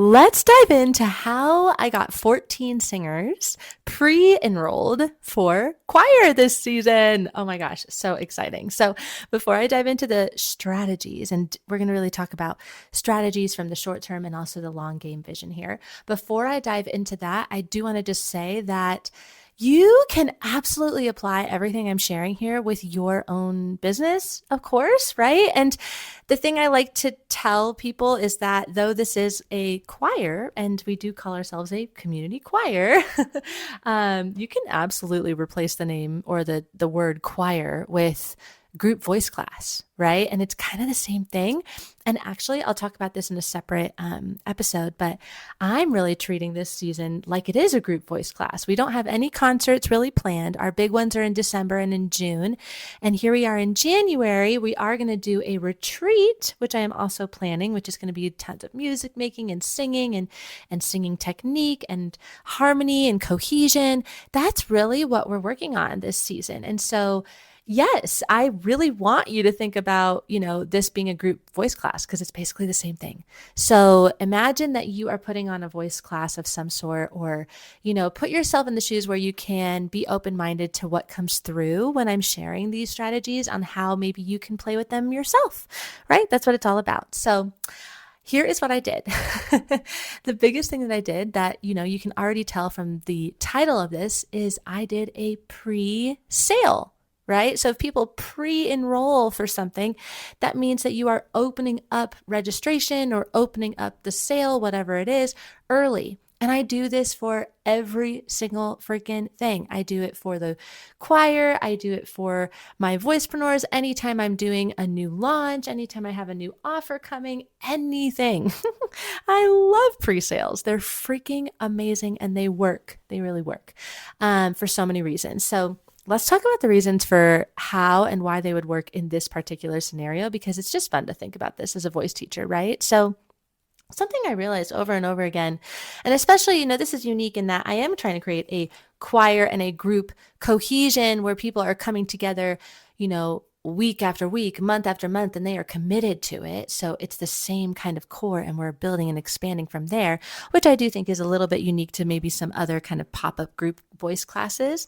Let's dive into how I got 14 singers pre-enrolled for choir this season. Oh my gosh, so exciting. So, before I dive into the strategies, and we're going to really talk about strategies from the short term and also the long game vision here. Before I dive into that, I do want to just say that you can absolutely apply everything I'm sharing here with your own business, of course, right? And the thing I like to tell people is that though this is a choir and we do call ourselves a community choir, you can absolutely replace the name or the word choir with group voice class, right? And it's kind of the same thing. And actually, I'll talk about this in a separate episode, but I'm really treating this season like it is a group voice class. We don't have any concerts really planned. Our big ones are in December and in June. And here we are in January. We are going to do a retreat, which I am also planning, which is going to be tons of music making and singing and singing technique and harmony and cohesion. That's really what we're working on this season. And so yes, I really want you to think about, this being a group voice class because it's basically the same thing. So imagine that you are putting on a voice class of some sort or, put yourself in the shoes where you can be open-minded to what comes through when I'm sharing these strategies on how maybe you can play with them yourself, right? That's what it's all about. So here is what I did. The biggest thing that I did that, you can already tell from the title of this is I did a pre-sale. Right? So if people pre-enroll for something, that means that you are opening up registration or opening up the sale, whatever it is, early. And I do this for every single freaking thing. I do it for the choir. I do it for my voicepreneurs. Anytime I'm doing a new launch, anytime I have a new offer coming, anything. I love pre-sales. They're freaking amazing and they work. They really work for so many reasons. So let's talk about the reasons for how and why they would work in this particular scenario, because it's just fun to think about this as a voice teacher, right? So something I realized over and over again, and especially, this is unique in that I am trying to create a choir and a group cohesion where people are coming together, week after week, month after month, and they are committed to it. So it's the same kind of core and we're building and expanding from there, which I do think is a little bit unique to maybe some other kind of pop-up group voice classes.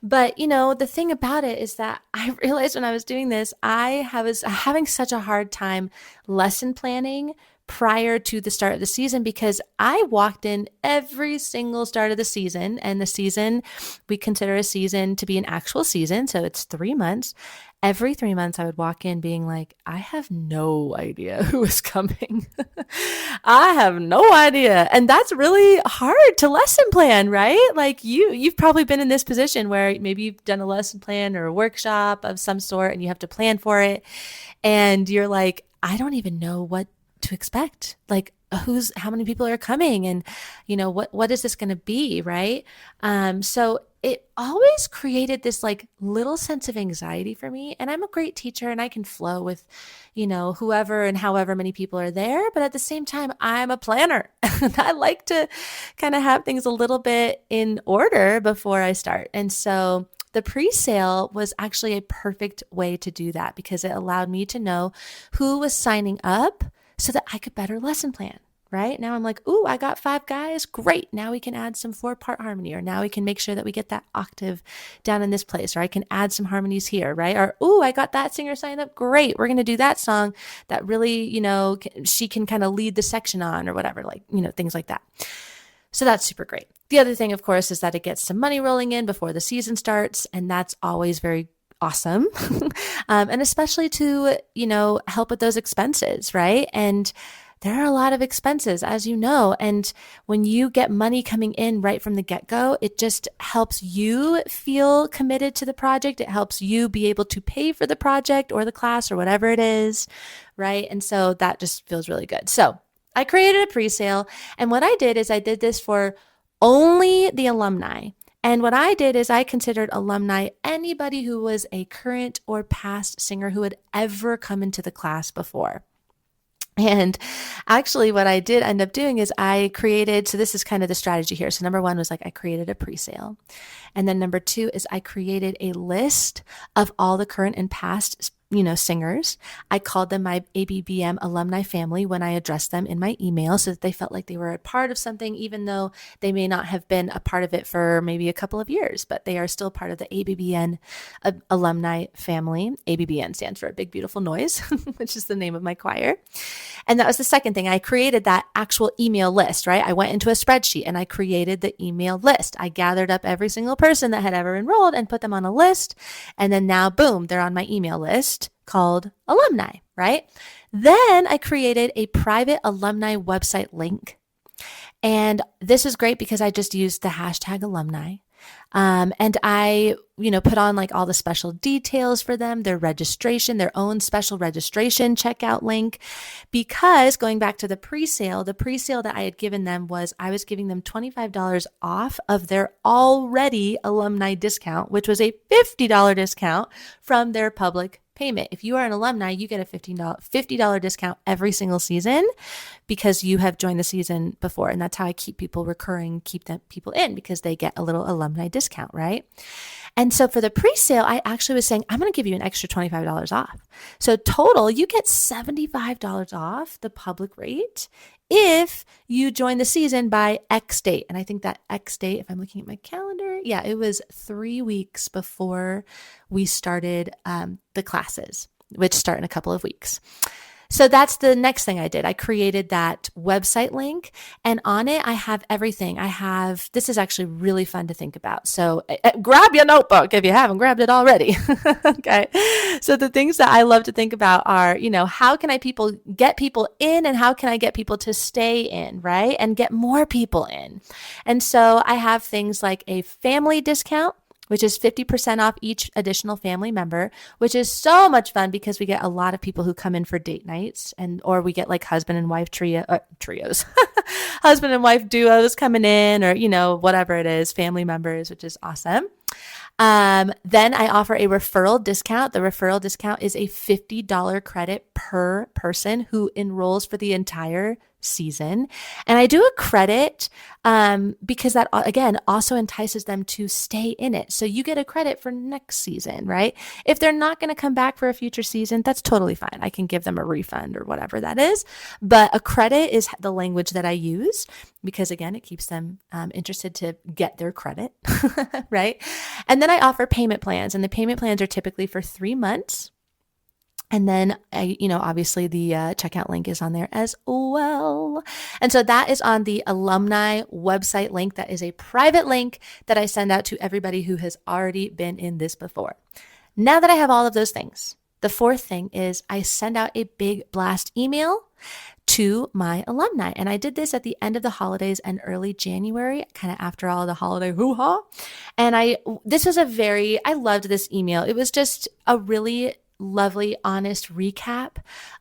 But, the thing about it is that I realized when I was doing this, I was having such a hard time lesson planning prior to the start of the season because I walked in every single start of the season, and the season, we consider a season to be an actual season. So it's 3 months. Every 3 months I would walk in being like, I have no idea who is coming. I have no idea. And that's really hard to lesson plan, right? Like you've probably been in this position where maybe you've done a lesson plan or a workshop of some sort and you have to plan for it. And you're like, I don't even know what to expect. Like how many people are coming and, what is this going to be? Right. So it always created this like little sense of anxiety for me. And I'm a great teacher and I can flow with, whoever and however many people are there. But at the same time, I'm a planner. I like to kind of have things a little bit in order before I start. And so the pre-sale was actually a perfect way to do that because it allowed me to know who was signing up so that I could better lesson plan. Right now I'm like, ooh, I got 5 guys. Great. Now we can add some 4-part harmony, or now we can make sure that we get that octave down in this place, or I can add some harmonies here, right? Or, ooh, I got that singer signed up. Great. We're going to do that song that really, she can kind of lead the section on or whatever, like, things like that. So that's super great. The other thing, of course, is that it gets some money rolling in before the season starts. And that's always very awesome. And especially to, help with those expenses, right? And there are a lot of expenses, as you know, and when you get money coming in right from the get-go, it just helps you feel committed to the project. It helps you be able to pay for the project or the class or whatever it is, right? And so that just feels really good. So I created a pre-sale, and what I did is I did this for only the alumni. And what I did is I considered alumni anybody who was a current or past singer who had ever come into the class before. And actually what I did end up doing is I created, so this is kind of the strategy here. So number 1 was like I created a pre-sale. And then number 2 is I created a list of all the current and past singers. I called them my ABBM alumni family when I addressed them in my email so that they felt like they were a part of something, even though they may not have been a part of it for maybe a couple of years, but they are still part of the ABBN alumni family. ABBN stands for a Big Beautiful Noise, which is the name of my choir. And that was the second thing. I created that actual email list, right? I went into a spreadsheet and I created the email list. I gathered up every single person that had ever enrolled and put them on a list. And then now, boom, they're on my email list called alumni, right? Then I created a private alumni website link. And this is great because I just used the hashtag alumni. And I, put on like all the special details for them, their registration, their own special registration checkout link, because going back to the pre-sale that I had given them was I was giving them $25 off of their already alumni discount, which was a $50 discount from their public payment. If you are an alumni, you get a $50 discount every single season because you have joined the season before. And that's how I keep people recurring, keep them people in, because they get a little alumni discount, right? And so for the pre-sale, I actually was saying, I'm going to give you an extra $25 off. So total, you get $75 off the public rate if you join the season by X date. And I think that X date, if I'm looking at my calendar, it was 3 weeks before we started the classes, which start in a couple of weeks. So that's the next thing I did. I created that website link, and on it, I have everything. This is actually really fun to think about. So grab your notebook if you haven't grabbed it already. Okay. So the things that I love to think about are, how can I get people in, and how can I get people to stay in, right? And get more people in. And so I have things like a family discount, which is 50% off each additional family member, which is so much fun because we get a lot of people who come in for date nights, or we get like husband and wife trios, husband and wife duos coming in, or, whatever it is, family members, which is awesome. Then I offer a referral discount. The referral discount is a $50 credit per person who enrolls for the entire season. And I do a credit because that, again, also entices them to stay in it. So you get a credit for next season, right? If they're not going to come back for a future season, that's totally fine. I can give them a refund or whatever that is. But a credit is the language that I use because, again, it keeps them interested to get their credit, right? And then I offer payment plans, and the payment plans are typically for 3 months. And then, obviously the checkout link is on there as well. And so that is on the alumni website link. That is a private link that I send out to everybody who has already been in this before. Now that I have all of those things, the fourth thing is I send out a big blast email to my alumni. And I did this at the end of the holidays and early January, kind of after all the holiday hoo-ha. And I loved this email. It was just a really lovely, honest recap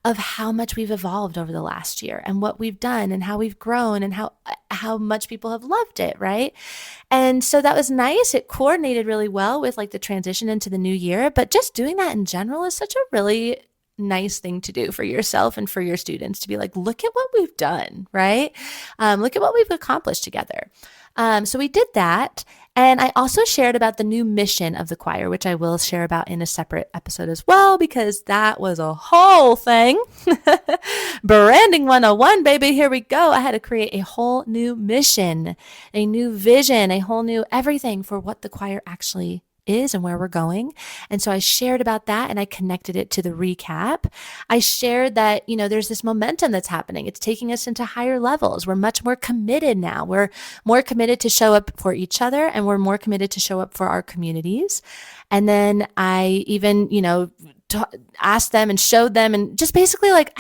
of how much we've evolved over the last year and what we've done and how we've grown and how much people have loved it, right? And so that was nice. It coordinated really well with like the transition into the new year, but just doing that in general is such a really nice thing to do for yourself and for your students, to be like, look at what we've done, right? Look at what we've accomplished together. So we did that. And I also shared about the new mission of the choir, which I will share about in a separate episode as well, because that was a whole thing. Branding 101, baby. Here we go. I had to create a whole new mission, a new vision, a whole new everything for what the choir actually is and where we're going. And so I shared about that and I connected it to the recap. I shared that, there's this momentum that's happening. It's taking us into higher levels. We're much more committed now. We're more committed to show up for each other, and we're more committed to show up for our communities. And then I even, asked them and showed them, and just basically like,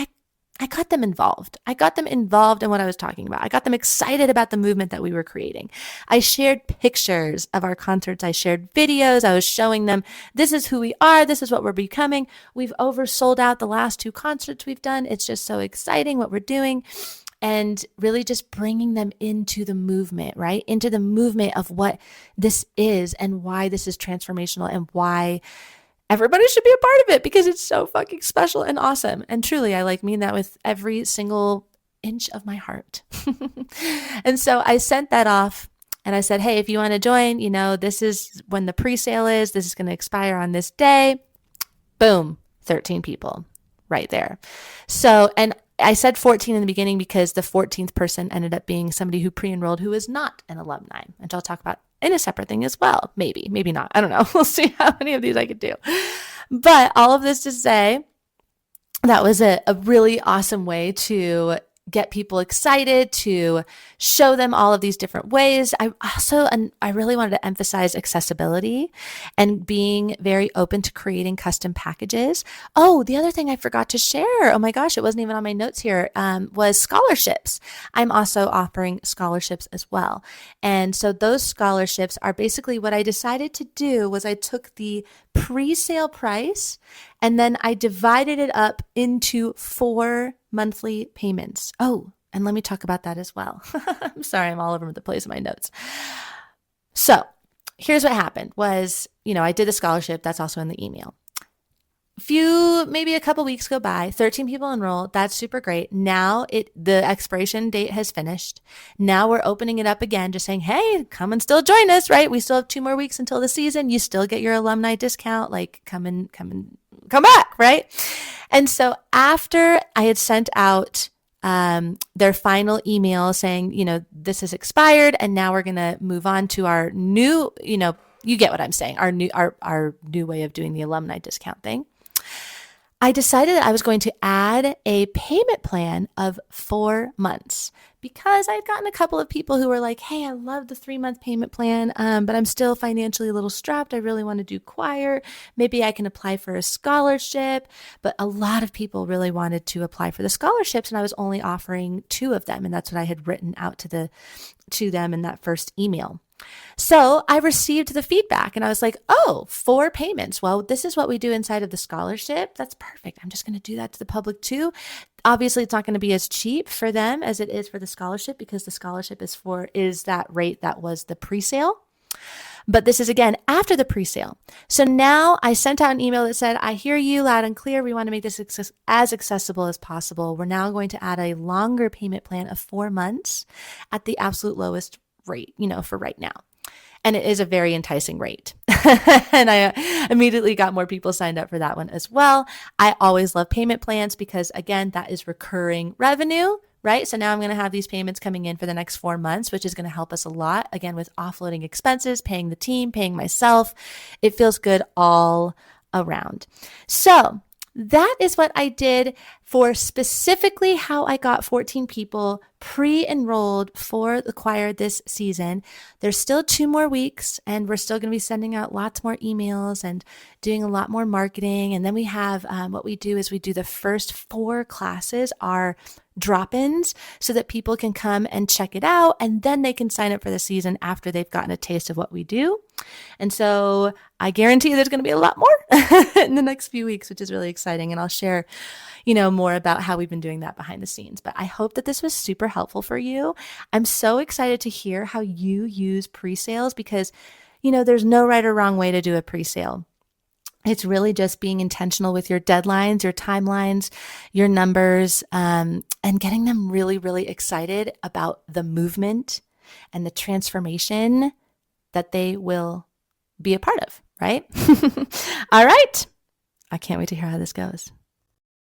I got them involved. I got them involved in what I was talking about. I got them excited about the movement that we were creating. I shared pictures of our concerts. I shared videos. I was showing them, this is who we are. This is what we're becoming. We've oversold out the last 2 concerts we've done. It's just so exciting what we're doing. And really just bringing them into the movement, right? Into the movement of what this is and why this is transformational and why everybody should be a part of it, because it's so fucking special and awesome. And truly, I mean that with every single inch of my heart. And so I sent that off and I said, hey, if you want to join, this is when the pre-sale is. This is going to expire on this day. Boom. 13 people right there. So, and I said 14 in the beginning because the 14th person ended up being somebody who pre-enrolled who is not an alumni, which I'll talk about in a separate thing as well. Maybe not. I don't know. We'll see how many of these I could do. But all of this to say, that was a really awesome way to get people excited, to show them all of these different ways. I really wanted to emphasize accessibility and being very open to creating custom packages. Oh, the other thing I forgot to share, oh my gosh, it wasn't even on my notes here, was scholarships. I'm also offering scholarships as well. And so those scholarships are basically what I decided to do was I took the pre-sale price and then I divided it up into 4 monthly payments. Oh, and let me talk about that as well. I'm sorry, I'm all over the place in my notes. So here's what happened was, I did the scholarship. That's also in the email. Maybe a couple weeks go by, 13 people enrolled. That's super great. Now the expiration date has finished. Now we're opening it up again, just saying, hey, come and still join us, right? We still have 2 more weeks until the season. You still get your alumni discount. Like come back, right? And so after I had sent out their final email saying, this is expired and now we're going to move on to our new, you get what I'm saying, our new way of doing the alumni discount thing. I decided that I was going to add a payment plan of 4 months because I'd gotten a couple of people who were like, hey, I love the 3-month payment plan, but I'm still financially a little strapped. I really want to do choir. Maybe I can apply for a scholarship. But a lot of people really wanted to apply for the scholarships, and I was only offering 2 of them. And that's what I had written out to them in that first email. So I received the feedback and I was like, 4 payments. Well, this is what we do inside of the scholarship. That's perfect. I'm just going to do that to the public too. Obviously, it's not going to be as cheap for them as it is for the scholarship because the scholarship is that rate that was the pre-sale. But this is again after the pre-sale. So now I sent out an email that said, I hear you loud and clear. We want to make this as accessible as possible. We're now going to add a longer payment plan of 4 months at the absolute lowest rate, for right now. And it is a very enticing rate. And I immediately got more people signed up for that one as well. I always love payment plans because, again, that is recurring revenue, right? So now I'm going to have these payments coming in for the next 4 months, which is going to help us a lot, again, with offloading expenses, paying the team, paying myself. It feels good all around. So that is what I did for specifically how I got 14 people pre-enrolled for the choir this season. There's still 2 more weeks and we're still going to be sending out lots more emails and doing a lot more marketing. And then we have what we do is we do the first 4 classes are drop-ins so that people can come and check it out and then they can sign up for the season after they've gotten a taste of what we do. And so I guarantee there's going to be a lot more in the next few weeks, which is really exciting. And I'll share, more about how we've been doing that behind the scenes. But I hope that this was super helpful for you. I'm so excited to hear how you use pre-sales because, there's no right or wrong way to do a pre-sale. It's really just being intentional with your deadlines, your timelines, your numbers, and getting them really, really excited about the movement and the transformation that they will be a part of, right? All right. I can't wait to hear how this goes.